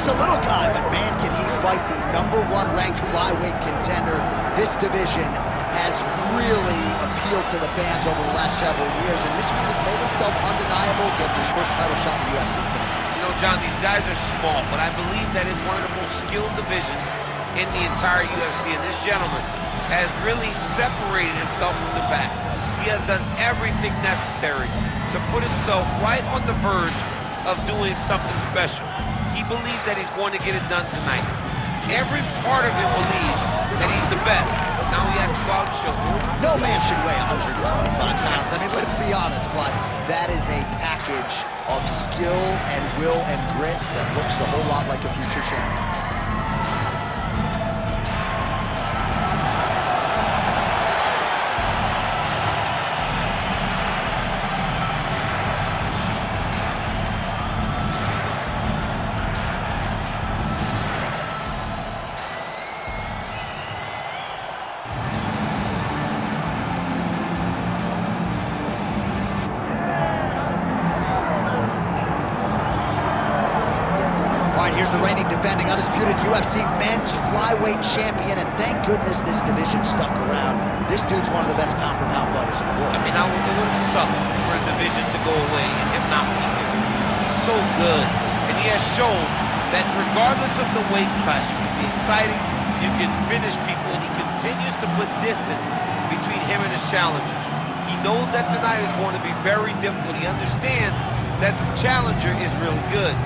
a little guy, but man, can he fight the #1 ranked flyweight contender. This division has really appealed to the fans over the last several years, and this man has made himself undeniable, gets his first title shot in the UFC tonight. You know, John, these guys are small, but I believe that it's one of the most skilled divisions in the entire UFC, and this gentleman has really separated himself from the pack. He has done everything necessary to put himself right on the verge of doing something special. He believes that he's going to get it done tonight. Every part of him believes that he's the best. Now he has to go out and show it. No man should weigh 125 pounds. I mean, let's be honest, but that is a package of skill and will and grit that looks a whole lot like a future champion. Here's the reigning, defending, undisputed UFC men's flyweight champion, and thank goodness this division stuck around. This dude's one of the best pound-for-pound fighters in the world. I mean, it would suck for a division to go away and him not be here. He's so good, and he has shown that regardless of the weight class, you can be exciting, you can finish people, and he continues to put distance between him and his challengers. He knows that tonight is going to be very difficult. He understands that the challenger is really good.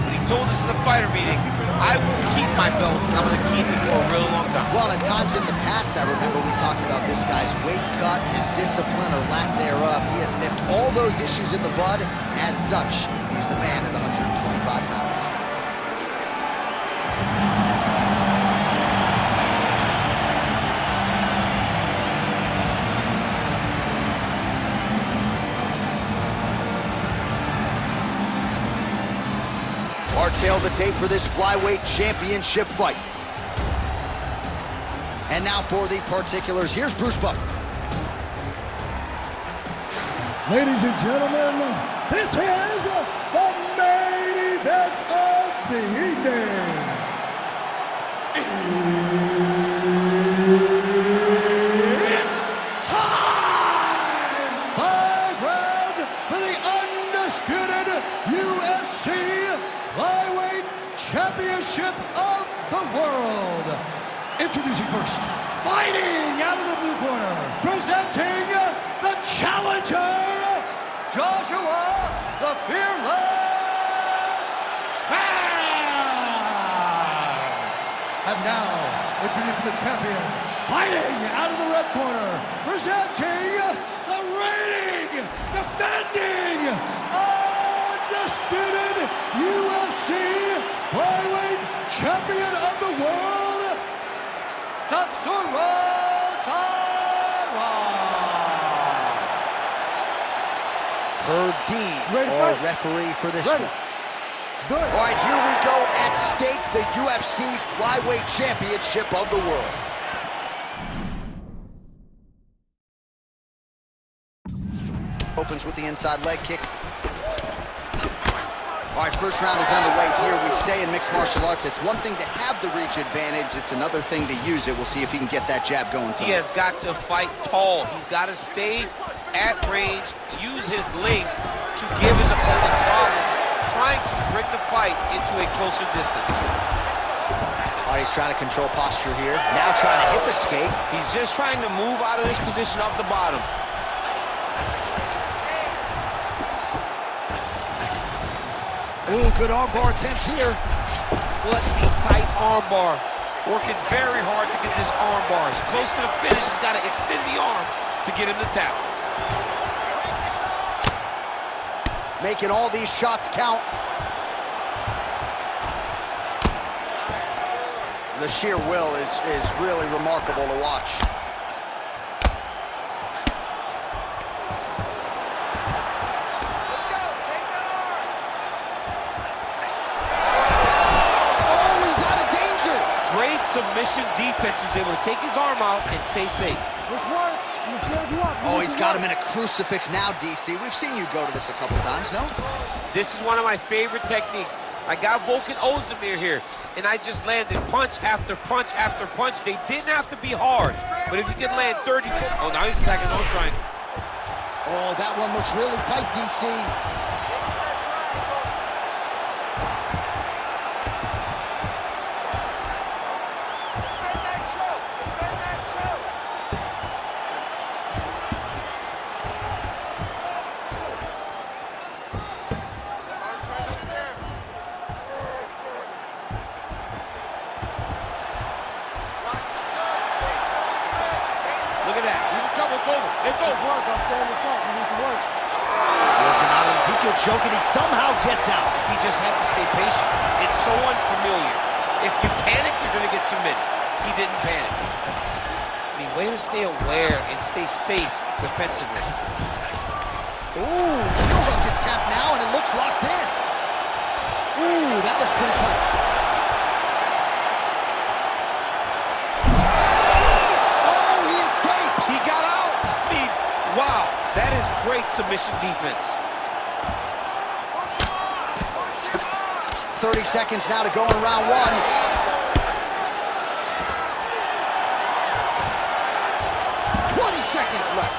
But he told us in the fighter meeting, I will keep my belt, and I'm going to keep it for a real long time. Well, at times in the past, I remember we talked about this guy's weight cut, his discipline or lack thereof. He has nipped all those issues in the bud. As such, he's the man at 125 pounds. Tail the tape for this flyweight championship fight. And now for the particulars, here's Bruce Buffer. Ladies and gentlemen, this is the main event of the evening. It's time! 5 rounds for the undisputed UFC Flyweight Championship of the world. Introducing first, fighting out of the blue corner, presenting the challenger, Joshua the Fearless And now, introducing the champion, fighting out of the red corner, presenting the reigning, defending, undisputed UFC Flyweight Champion of the world, Tatsuro Taira. Herb Dean, our referee for this one. All right, here we go. At stake, the UFC Flyweight Championship of the world. Opens with the inside leg kick. All right, first round is underway here. We say in mixed martial arts, it's one thing to have the reach advantage. It's another thing to use it. We'll see if he can get that jab going tonight. He has got to fight tall. He's got to stay at range, use his length to give his opponent problems, trying to bring the fight into a closer distance. All right, he's trying to control posture here. Now trying to hip escape. He's just trying to move out of this position off the bottom. Ooh, good armbar attempt here. What a tight armbar. Working very hard to get this armbar. He's close to the finish. He's got to extend the arm to get him to tap. Making all these shots count. The sheer will is really remarkable to watch. Submission defense was able to take his arm out and stay safe. Oh, he's got him in a crucifix now, DC. We've seen you go to this a couple times, no? This is one of my favorite techniques. I got Volkan Ozdemir here, and I just landed punch after punch after punch. They didn't have to be hard, but if you can land 30... Oh, now he's attacking on triangle. Oh, that one looks really tight, DC. It's over. Work, I'll stand this up. We need to work. Working out an Ezekiel choke, and he somehow gets out. He just had to stay patient. It's so unfamiliar. If you panic, you're going to get submitted. He didn't panic. I mean, way to stay aware and stay safe defensively. Ooh, heel hook and tap now, and it looks locked in. Ooh, that looks pretty tight. Oh, he escapes. He got out. I mean, wow, that is great submission defense. 30 seconds now to go in round one. Seconds left.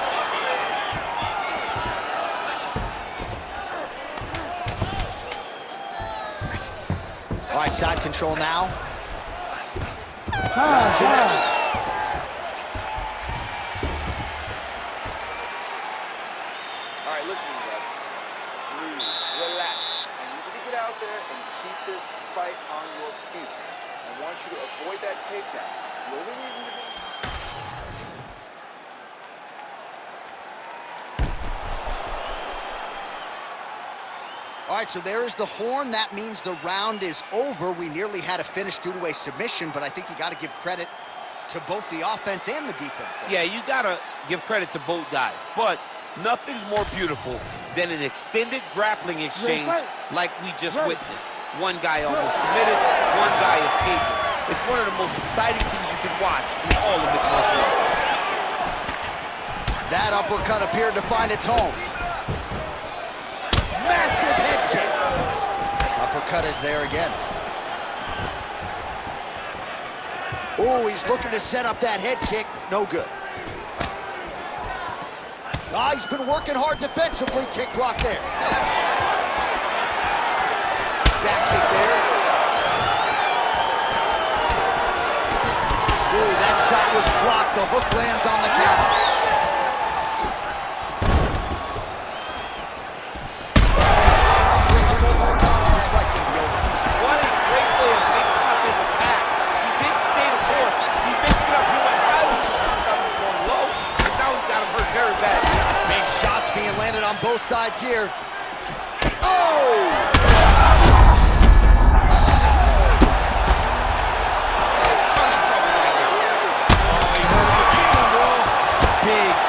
All right, side control now. Round two next. All right, listen to me, bud. Breathe, relax. I need you to get out there and keep this fight on your feet. I want you to avoid that takedown. The only reason to be... All right, so there is the horn. That means the round is over. We nearly had a finish due to a submission, but I think you got to give credit to both the offense and the defense there. Yeah, you got to give credit to both guys, but nothing's more beautiful than an extended grappling exchange like we just witnessed. One guy almost submitted, one guy escaped. It's one of the most exciting things you can watch in all of mixed martial arts. That uppercut appeared to find its home. Massive head kick. Uppercut is there again. Oh, he's looking to set up that head kick. No good. Ah, he's been working hard defensively. Kick block there. Back kick there. Ooh, that shot was blocked. The hook lands on the counter. What a great way of mixing up his attack. He didn't stay the course. He mixed it up. He went high with it. He thought he was going low. And now he's got him hurt very bad. Big shots being landed on both sides here. Oh!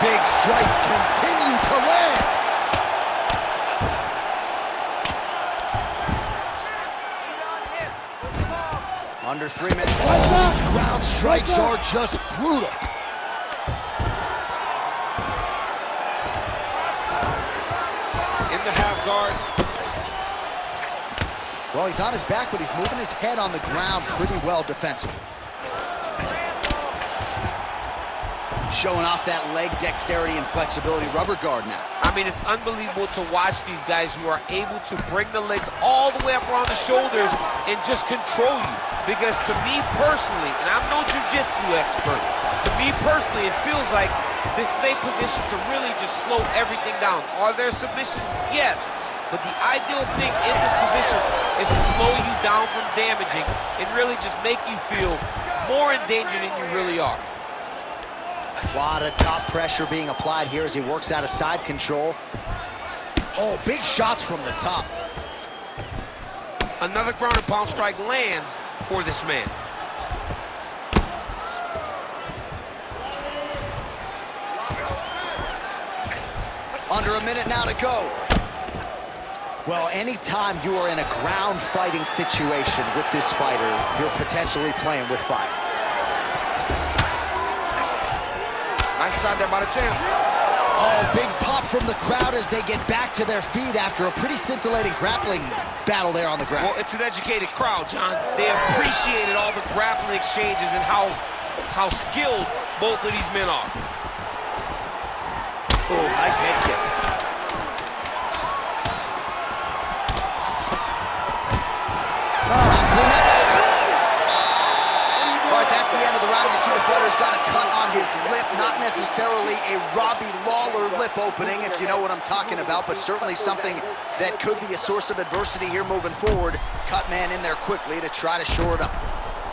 Big strikes continue to land. Under 3 minutes. Oh, these ground strikes are just brutal. In the half guard. Well, he's on his back, but he's moving his head on the ground pretty well defensively. Showing off that leg dexterity and flexibility. Rubber guard now. I mean, it's unbelievable to watch these guys who are able to bring the legs all the way up around the shoulders and just control you. Because to me personally, and I'm no jiu-jitsu expert, to me personally, it feels like this is a position to really just slow everything down. Are there submissions? Yes. But the ideal thing in this position is to slow you down from damaging and really just make you feel more in danger than you really are. A lot of top pressure being applied here as he works out of side control. Oh, big shots from the top. Another ground and pound strike lands for this man. Under a minute now to go. Well, anytime you are in a ground fighting situation with this fighter, you're potentially playing with fire. Nice shot there by the champ. Oh, big pop pop from the crowd as they get back to their feet after a pretty scintillating grappling battle there on the ground. Well, it's an educated crowd, John. They appreciated all the grappling exchanges and how skilled both of these men are. Oh, nice head kick. Round three next. All right, that's the end of the round. You see the fighter's got a cut on his lip. Not necessarily a Robbie Lawler lip opening, if you know what I'm talking about, but certainly something that could be a source of adversity here moving forward. Cut man in there quickly to try to shore it up.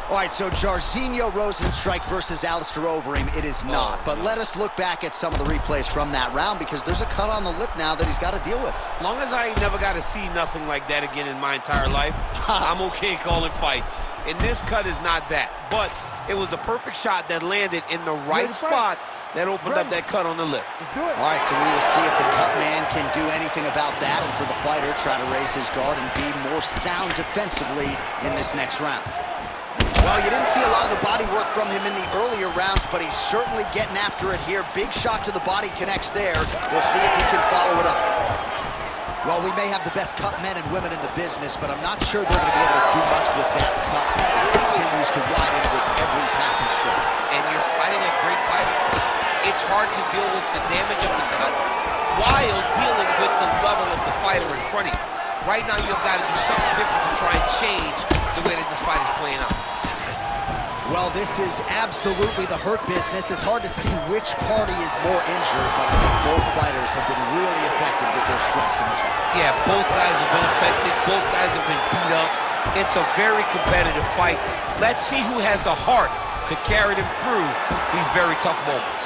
All right, so Jairzinho Rozenstruik versus Alistair Overeem, it is not. But let us look back at some of the replays from that round because there's a cut on the lip now that he's got to deal with. As long as I ain't never got to see nothing like that again in my entire life, I'm okay calling fights. And this cut is not that. But it was the perfect shot that landed in the right spot that opened up that cut on the lip. All right, so we will see if the cut man can do anything about that, and for the fighter, try to raise his guard and be more sound defensively in this next round. Well, you didn't see a lot of the body work from him in the earlier rounds, but he's certainly getting after it here. Big shot to the body connects there. We'll see if he can follow it up. Well, we may have the best cut men and women in the business, but I'm not sure they're going to be able to do much with that cut. It continues to widen with every passing stroke. And you're fighting a great fighter. It's hard to deal with the damage of the cut while dealing with the level of the fighter in front of you. Right now, you've got to do something different to try and change the way that this fight is playing out. Well, this is absolutely the hurt business. It's hard to see which party is more injured, but I think both fighters have been really effective with their strikes in this one. Yeah, both guys have been affected. Both guys have been beat up. It's a very competitive fight. Let's see who has the heart to carry them through these very tough moments.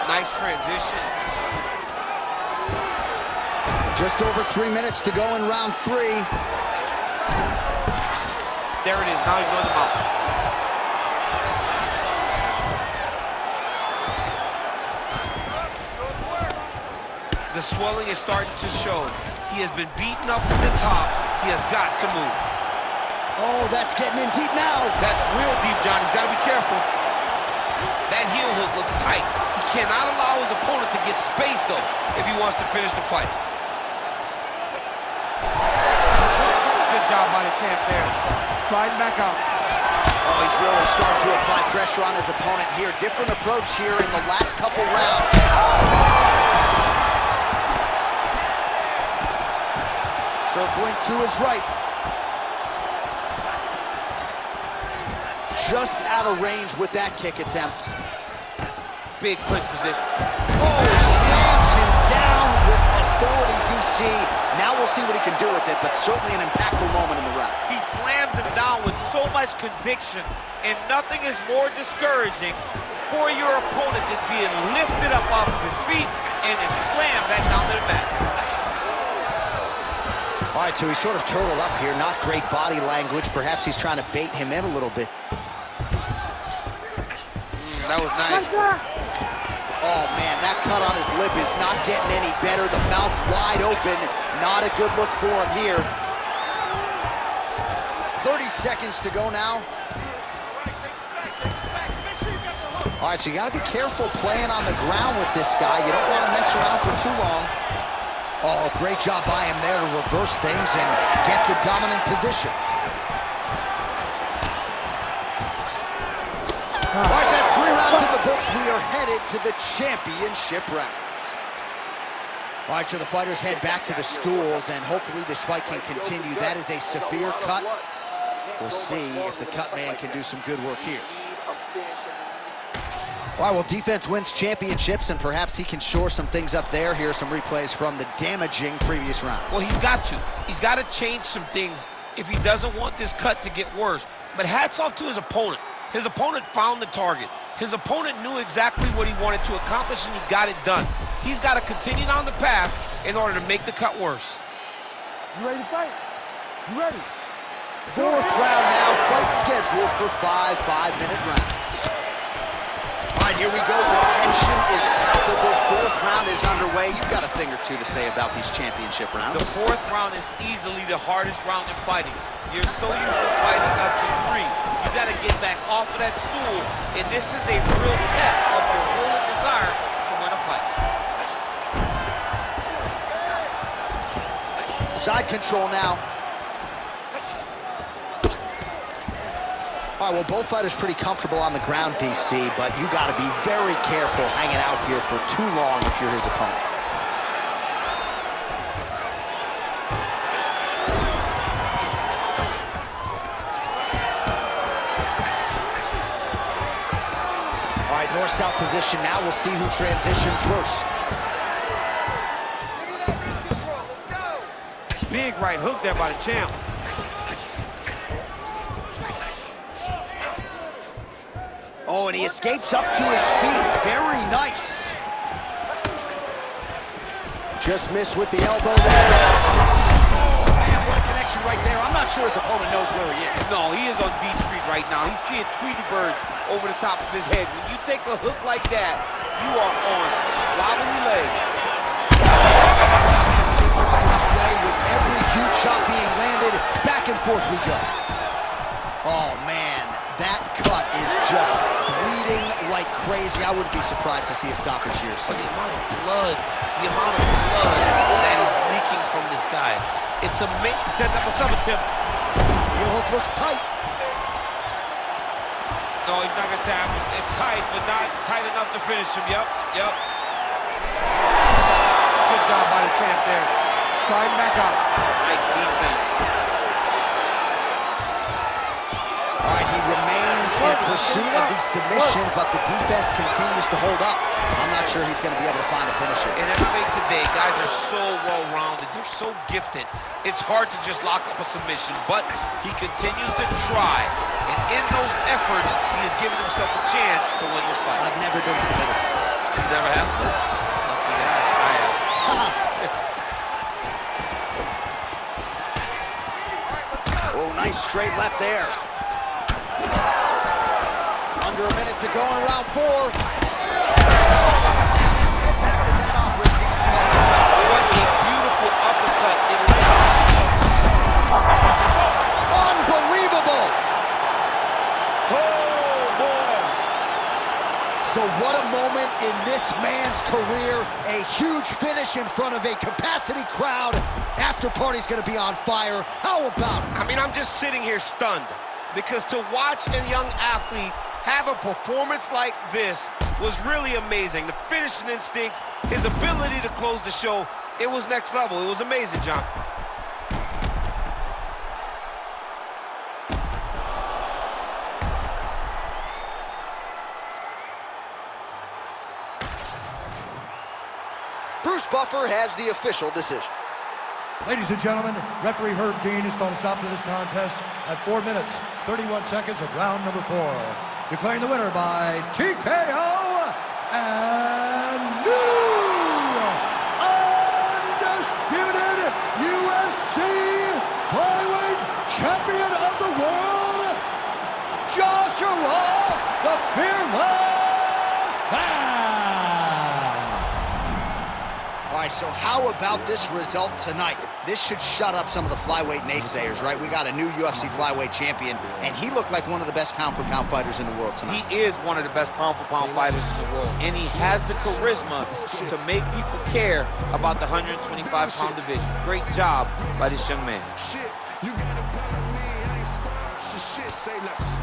Nice transition. Just over 3 minutes to go in round 3. There it is. Now he's going to mount. The swelling is starting to show. He has been beaten up from the top. He has got to move. Oh, that's getting in deep now. That's real deep, John. He's got to be careful. That heel hook looks tight. He cannot allow his opponent to get space, though, if he wants to finish the fight. Good job by the champ there. Sliding back out. Oh, he's really starting to apply pressure on his opponent here. Different approach here in the last couple rounds. Circling to his right. Just out of range with that kick attempt. Big clinch position. Oh, slams him down with authority, DC. Now we'll see what he can do with it, but certainly an impactful moment in the round. He slams him down with so much conviction, and nothing is more discouraging for your opponent than being lifted up off of his feet and then slammed back down to the mat. All right, so he's sort of turtled up here. Not great body language. Perhaps he's trying to bait him in a little bit. That was nice. Oh, man, that cut on his lip is not getting any better. The mouth wide open. Not a good look for him here. 30 seconds to go now. All right, so you got to be careful playing on the ground with this guy. You don't want to mess around for too long. Oh, great job by him there to reverse things and get the dominant position. All right, that's 3 rounds in the books. We are headed to the championship rounds. All right, so the fighters head back to the stools, and hopefully this fight can continue. That is a severe cut. We'll see if the cut man can do some good work here. All right, well, defense wins championships, and perhaps he can shore some things up there. Here are some replays from the damaging previous round. Well, he's got to. He's got to change some things if he doesn't want this cut to get worse. But hats off to his opponent. His opponent found the target. His opponent knew exactly what he wanted to accomplish, and he got it done. He's got to continue down the path in order to make the cut worse. You ready to fight? You ready? 4th round now. Fight scheduled for 5 5-minute rounds. All right, here we go. The tension is palpable. 4th round. round is underway. You've got a thing or two to say about these championship rounds. The fourth round is easily the hardest round in fighting. You're so used to fighting up to 3. You got to get back off of that stool, and this is a real test of your will and desire to win a fight. Side control now. All right, well, both fighters pretty comfortable on the ground, DC, but you got to be very careful hanging out here for too long if you're his opponent. All right, north-south position now. We'll see who transitions first. Give me that wrist control. Let's go. Big right hook there by the champ. Oh, and he escapes up to his feet. Very nice. Just missed with the elbow there. Oh, man, what a connection right there. I'm not sure his opponent knows where he is. No, he is on Beach Street right now. He's seeing Tweety birds over the top of his head. When you take a hook like that, you are on wobbly legs. Continues to sway with every huge shot being landed. Back and forth we go. Oh, man, that cut is just bleeding like crazy. I wouldn't be surprised to see a stoppage here. So the amount of blood that is leaking from this guy. It's amazing. Set number 7, Tim. heel hook looks tight. No, he's not gonna tap. It's tight, but not tight enough to finish him. Yep. Good job by the champ there. Sliding back up. Nice defense. All right, he remains in pursuit of the submission, but the defense continues to hold up. I'm not sure he's going to be able to find a finisher. In MMA today, guys are so well-rounded. They're so gifted. It's hard to just lock up a submission, but he continues to try. And in those efforts, he has given himself a chance to win this fight. I've never been submitted. You never have? Lucky I have. Oh, nice straight left there. Under a minute to go in round 4. What a beautiful uppercut. Unbelievable! Oh, boy. So what a moment in this man's career. A huge finish in front of a capacity crowd. After party's gonna be on fire. How about it? I mean, I'm just sitting here stunned because to watch a young athlete have a performance like this was really amazing. The finishing instincts, his ability to close the show, it was next level. It was amazing, John. Bruce Buffer has the official decision. Ladies and gentlemen, referee Herb Dean has called a stop to this contest at 4 minutes, 31 seconds of round number 4. Declaring the winner by TKO and new undisputed UFC Flyweight Champion of the World, Joshua the Fearless Man. All right, so how about this result tonight? This should shut up some of the flyweight naysayers, right? We got a new UFC flyweight champion, and he looked like one of the best pound-for-pound fighters in the world tonight. He is one of the best pound-for-pound fighters in the world, and he has the charisma to make people care about the 125-pound division. Great job by this young man. Shit, you gotta bother me, I ain't squash, shit, say less.